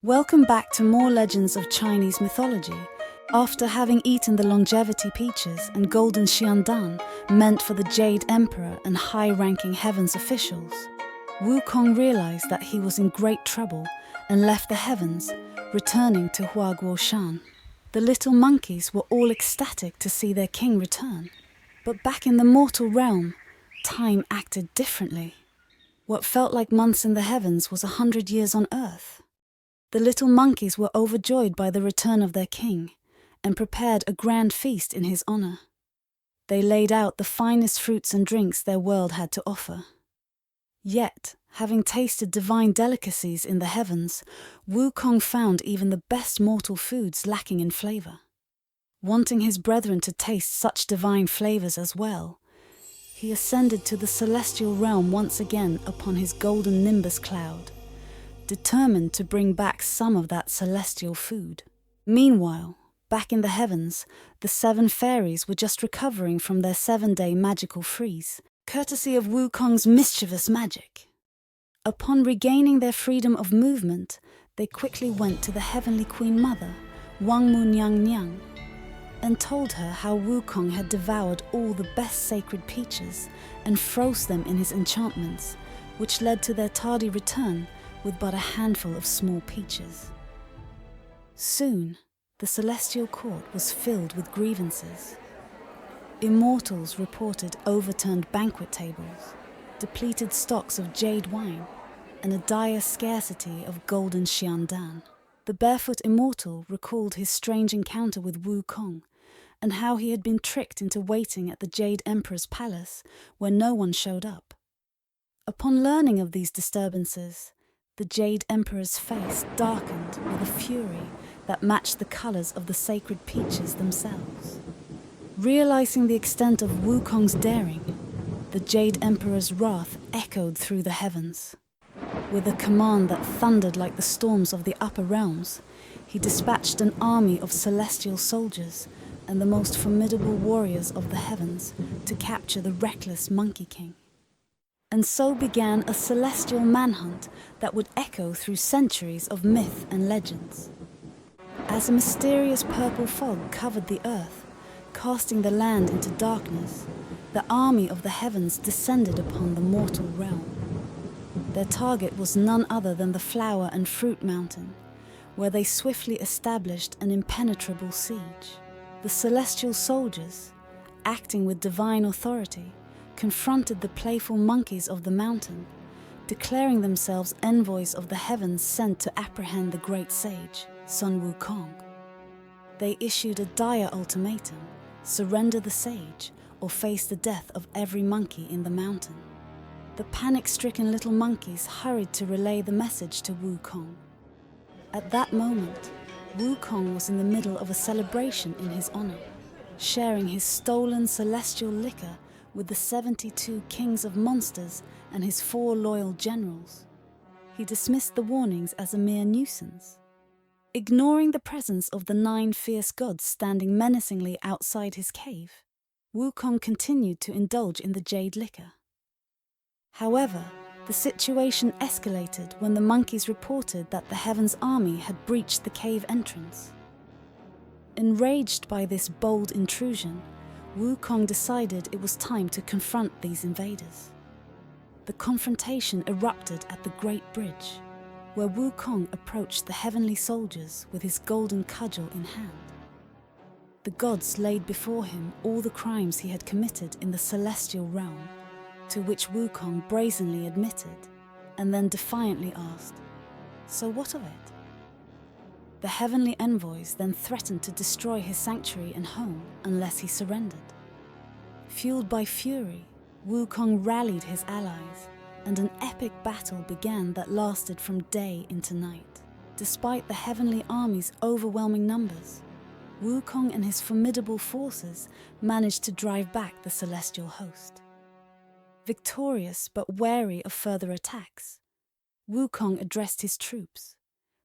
Welcome back to more legends of Chinese mythology. After having eaten the longevity peaches and golden Xian Dan meant for the Jade Emperor and high-ranking heavens officials, Wukong realized that he was in great trouble and left the heavens, returning to Huaguoshan. The little monkeys were all ecstatic to see their king return. But back in the mortal realm, time acted differently. What felt like months in the heavens was 100 years on earth. The little monkeys were overjoyed by the return of their king and prepared a grand feast in his honor. They laid out the finest fruits and drinks their world had to offer. Yet, having tasted divine delicacies in the heavens, Wukong found even the best mortal foods lacking in flavor. Wanting his brethren to taste such divine flavors as well, he ascended to the celestial realm once again upon his golden nimbus cloud, determined to bring back some of that celestial food. Meanwhile, back in the heavens, the 7 fairies were just recovering from their 7-day magical freeze, courtesy of Wukong's mischievous magic. Upon regaining their freedom of movement, they quickly went to the heavenly Queen Mother, Wangmu Nyang Nyang, and told her how Wukong had devoured all the best sacred peaches and froze them in his enchantments, which led to their tardy return with but a handful of small peaches. Soon, the celestial court was filled with grievances. Immortals reported overturned banquet tables, depleted stocks of jade wine, and a dire scarcity of golden Xian Dan. The barefoot immortal recalled his strange encounter with Wukong and how he had been tricked into waiting at the Jade Emperor's palace where no one showed up. Upon learning of these disturbances, the Jade Emperor's face darkened with a fury that matched the colors of the sacred peaches themselves. Realizing the extent of Wukong's daring, the Jade Emperor's wrath echoed through the heavens. With a command that thundered like the storms of the upper realms, he dispatched an army of celestial soldiers and the most formidable warriors of the heavens to capture the reckless Monkey King. And so began a celestial manhunt that would echo through centuries of myth and legends. As a mysterious purple fog covered the earth, casting the land into darkness, the army of the heavens descended upon the mortal realm. Their target was none other than the Flower and Fruit Mountain, where they swiftly established an impenetrable siege. The celestial soldiers, acting with divine authority, confronted the playful monkeys of the mountain, declaring themselves envoys of the heavens sent to apprehend the great sage, Sun Wukong. They issued a dire ultimatum: surrender the sage or face the death of every monkey in the mountain. The panic-stricken little monkeys hurried to relay the message to Wukong. At that moment, Wukong was in the middle of a celebration in his honor, sharing his stolen celestial liquor with the 72 kings of monsters and his 4 loyal generals. He dismissed the warnings as a mere nuisance. Ignoring the presence of the 9 fierce gods standing menacingly outside his cave, Wukong continued to indulge in the jade liquor. However, the situation escalated when the monkeys reported that the Heaven's army had breached the cave entrance. Enraged by this bold intrusion, Wukong decided it was time to confront these invaders. The confrontation erupted at the Great Bridge, where Wukong approached the heavenly soldiers with his golden cudgel in hand. The gods laid before him all the crimes he had committed in the celestial realm, to which Wukong brazenly admitted, and then defiantly asked, "So what of it?" The heavenly envoys then threatened to destroy his sanctuary and home unless he surrendered. Fueled by fury, Wukong rallied his allies, and an epic battle began that lasted from day into night. Despite the heavenly army's overwhelming numbers, Wukong and his formidable forces managed to drive back the celestial host. Victorious but wary of further attacks, Wukong addressed his troops,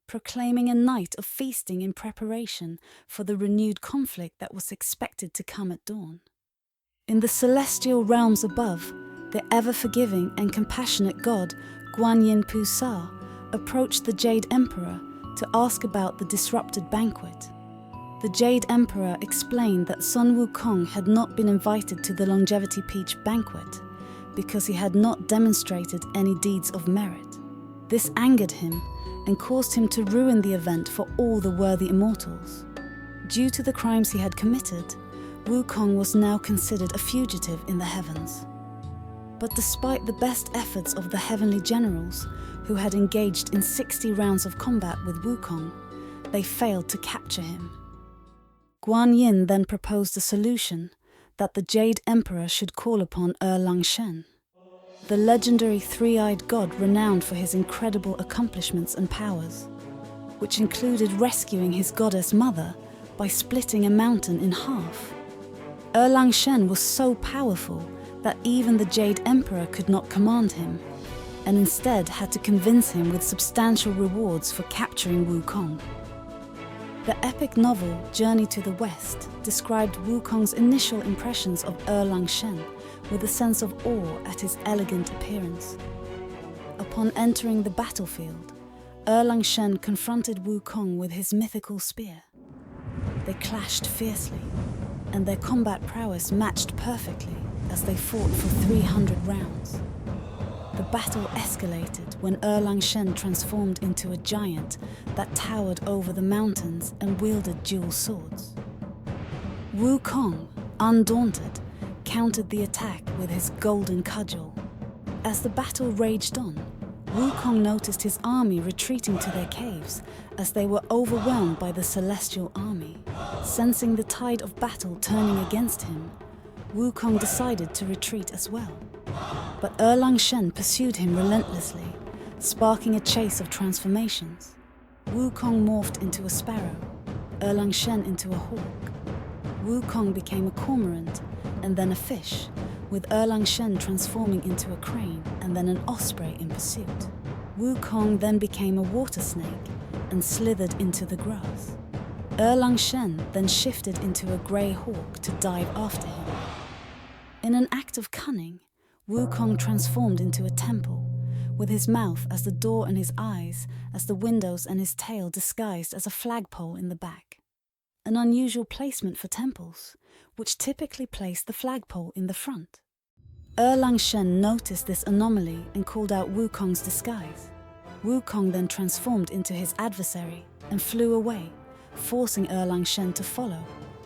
proclaiming a night of feasting in preparation for the renewed conflict that was expected to come at dawn. In the celestial realms above, the ever-forgiving and compassionate god Guanyin Pu Sa approached the Jade Emperor to ask about the disrupted banquet. The Jade Emperor explained that Sun Wukong had not been invited to the Longevity Peach banquet because he had not demonstrated any deeds of merit. This angered him and caused him to ruin the event for all the worthy immortals. Due to the crimes he had committed, Wukong was now considered a fugitive in the heavens. But despite the best efforts of the heavenly generals, who had engaged in 60 rounds of combat with Wukong, they failed to capture him. Guan Yin then proposed a solution that the Jade Emperor should call upon Erlang Shen, the legendary three-eyed god renowned for his incredible accomplishments and powers, which included rescuing his goddess mother by splitting a mountain in half. Erlang Shen was so powerful that even the Jade Emperor could not command him, and instead had to convince him with substantial rewards for capturing Wukong. The epic novel Journey to the West described Wukong's initial impressions of Erlang Shen with a sense of awe at his elegant appearance. Upon entering the battlefield, Erlang Shen confronted Wukong with his mythical spear. They clashed fiercely, and their combat prowess matched perfectly as they fought for 300 rounds. The battle escalated when Erlang Shen transformed into a giant that towered over the mountains and wielded dual swords. Wukong, undaunted, countered the attack with his golden cudgel. As the battle raged on, Wukong noticed his army retreating to their caves as they were overwhelmed by the celestial army. Sensing the tide of battle turning against him, Wukong decided to retreat as well. But Erlang Shen pursued him relentlessly, sparking a chase of transformations. Wukong morphed into a sparrow, Erlang Shen into a hawk. Wukong became a cormorant and then a fish, with Erlang Shen transforming into a crane and then an osprey in pursuit. Wukong then became a water snake and slithered into the grass. Erlang Shen then shifted into a grey hawk to dive after him. In an act of cunning, Wukong transformed into a temple, with his mouth as the door and his eyes as the windows and his tail disguised as a flagpole in the back. An unusual placement for temples, which typically place the flagpole in the front. Erlang Shen noticed this anomaly and called out Wukong's disguise. Wukong then transformed into his adversary and flew away, forcing Erlang Shen to follow.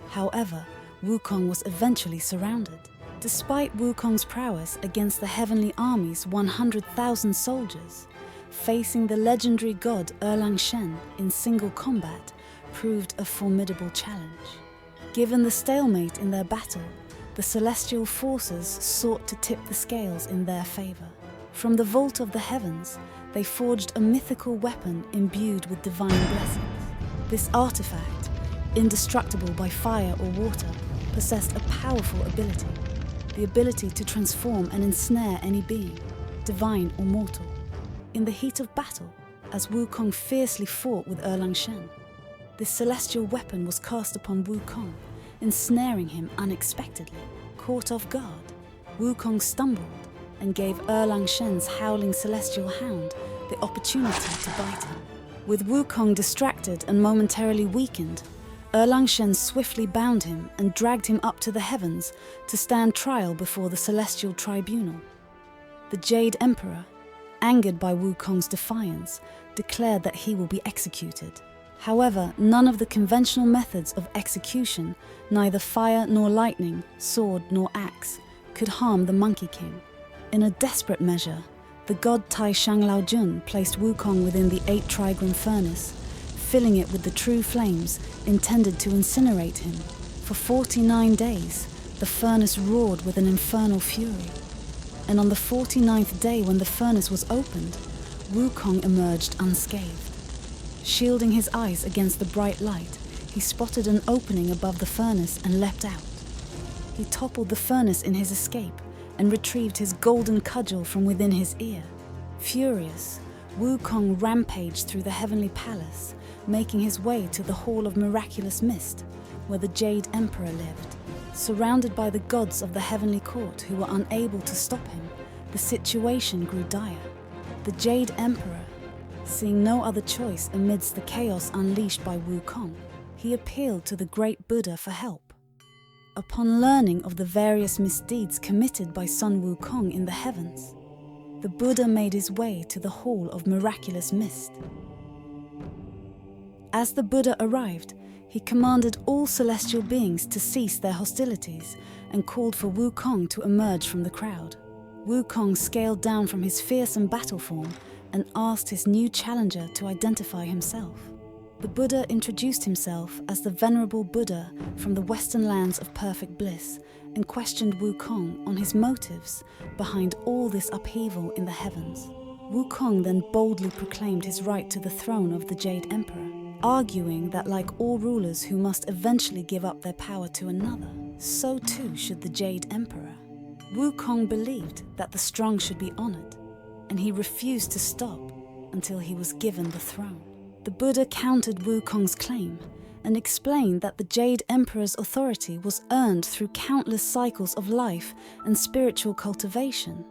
However, Wukong was eventually surrounded. Despite Wukong's prowess against the heavenly army's 100,000 soldiers, facing the legendary god Erlang Shen in single combat proved a formidable challenge. Given the stalemate in their battle, the celestial forces sought to tip the scales in their favor. From the vault of the heavens, they forged a mythical weapon imbued with divine blessings. This artifact, indestructible by fire or water, possessed a powerful ability. The ability to transform and ensnare any being, divine or mortal. In the heat of battle, as Wukong fiercely fought with Erlang Shen, this celestial weapon was cast upon Wukong, ensnaring him unexpectedly. Caught off guard, Wukong stumbled and gave Erlang Shen's howling celestial hound the opportunity to bite him. With Wukong distracted and momentarily weakened, Erlang Shen swiftly bound him and dragged him up to the heavens to stand trial before the celestial tribunal. The Jade Emperor, angered by Wukong's defiance, declared that he will be executed. However, none of the conventional methods of execution, neither fire nor lightning, sword nor axe, could harm the Monkey King. In a desperate measure, the god Tai Shang Lao Jun placed Wukong within the 8-trigram furnace, filling it with the true flames intended to incinerate him. For 49 days, the furnace roared with an infernal fury. And on the 49th day when the furnace was opened, Wukong emerged unscathed. Shielding his eyes against the bright light, he spotted an opening above the furnace and leapt out. He toppled the furnace in his escape and retrieved his golden cudgel from within his ear. Furious, Wukong rampaged through the heavenly palace, making his way to the Hall of Miraculous Mist, where the Jade Emperor lived. Surrounded by the gods of the heavenly court who were unable to stop him, the situation grew dire. The Jade Emperor, Seeing no other choice amidst the chaos unleashed by Wukong, he appealed to the great Buddha for help. Upon learning of the various misdeeds committed by Sun Wukong in the heavens, the Buddha made his way to the Hall of Miraculous Mist. As the Buddha arrived, he commanded all celestial beings to cease their hostilities and called for Wukong to emerge from the crowd. Wukong scaled down from his fearsome battle form and asked his new challenger to identify himself. The Buddha introduced himself as the Venerable Buddha from the Western lands of perfect bliss and questioned Wukong on his motives behind all this upheaval in the heavens. Wukong then boldly proclaimed his right to the throne of the Jade Emperor, arguing that like all rulers who must eventually give up their power to another, so too should the Jade Emperor. Wukong believed that the strong should be honored, and he refused to stop until he was given the throne. The Buddha countered Wukong's claim and explained that the Jade Emperor's authority was earned through countless cycles of life and spiritual cultivation,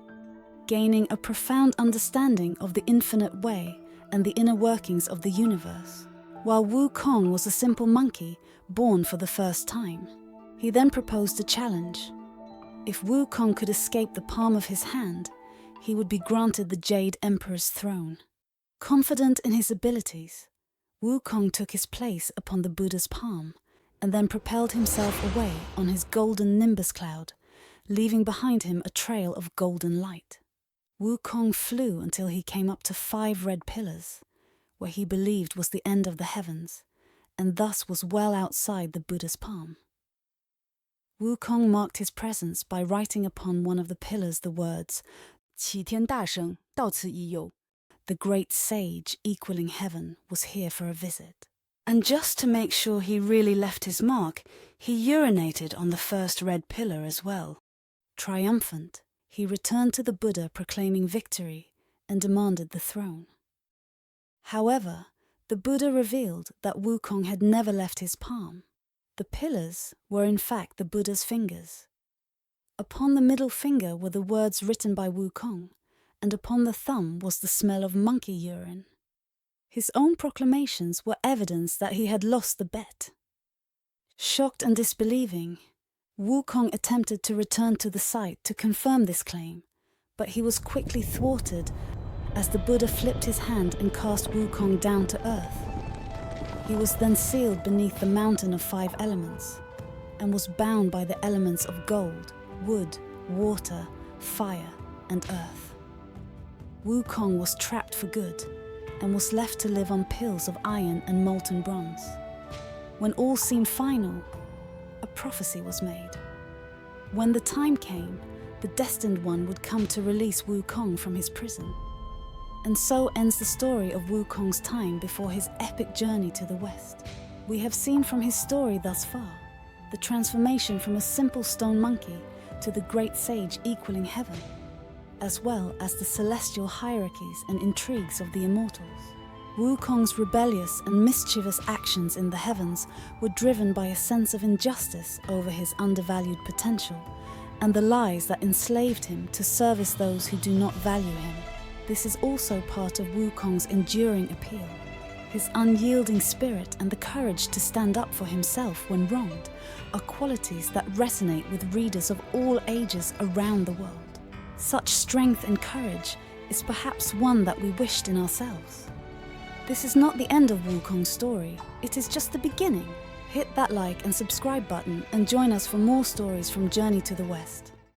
gaining a profound understanding of the infinite way and the inner workings of the universe. While Wukong was a simple monkey born for the first time, he then proposed a challenge. If Wukong could escape the palm of his hand, he would be granted the Jade Emperor's throne. Confident in his abilities, Wukong took his place upon the Buddha's palm and then propelled himself away on his golden nimbus cloud, leaving behind him a trail of golden light. Wukong flew until he came up to 5 red pillars, where he believed was the end of the heavens, and thus was well outside the Buddha's palm. Wukong marked his presence by writing upon one of the pillars the words, 齐天大圣到此一游. The great sage equaling heaven was here for a visit. And just to make sure he really left his mark, he urinated on the first red pillar as well. Triumphant, he returned to the Buddha proclaiming victory and demanded the throne. However, the Buddha revealed that Wukong had never left his palm. The pillars were in fact the Buddha's fingers. Upon the middle finger were the words written by Wukong, and upon the thumb was the smell of monkey urine. His own proclamations were evidence that he had lost the bet. Shocked and disbelieving, Wukong attempted to return to the site to confirm this claim, but he was quickly thwarted as the Buddha flipped his hand and cast Wukong down to earth. He was then sealed beneath the mountain of 5 elements, and was bound by the elements of gold, wood, water, fire, and earth. Wukong was trapped for good, and was left to live on pills of iron and molten bronze. When all seemed final, a prophecy was made. When the time came, the destined one would come to release Wukong from his prison. And so ends the story of Wukong's time before his epic journey to the west. We have seen from his story thus far the transformation from a simple stone monkey to the great sage equaling heaven, as well as the celestial hierarchies and intrigues of the immortals. Wukong's rebellious and mischievous actions in the heavens were driven by a sense of injustice over his undervalued potential, and the lies that enslaved him to service those who do not value him. This is also part of Wukong's enduring appeal. His unyielding spirit and the courage to stand up for himself when wronged are qualities that resonate with readers of all ages around the world. Such strength and courage is perhaps one that we wished in ourselves. This is not the end of Wukong's story, it is just the beginning. Hit that like and subscribe button and join us for more stories from Journey to the West.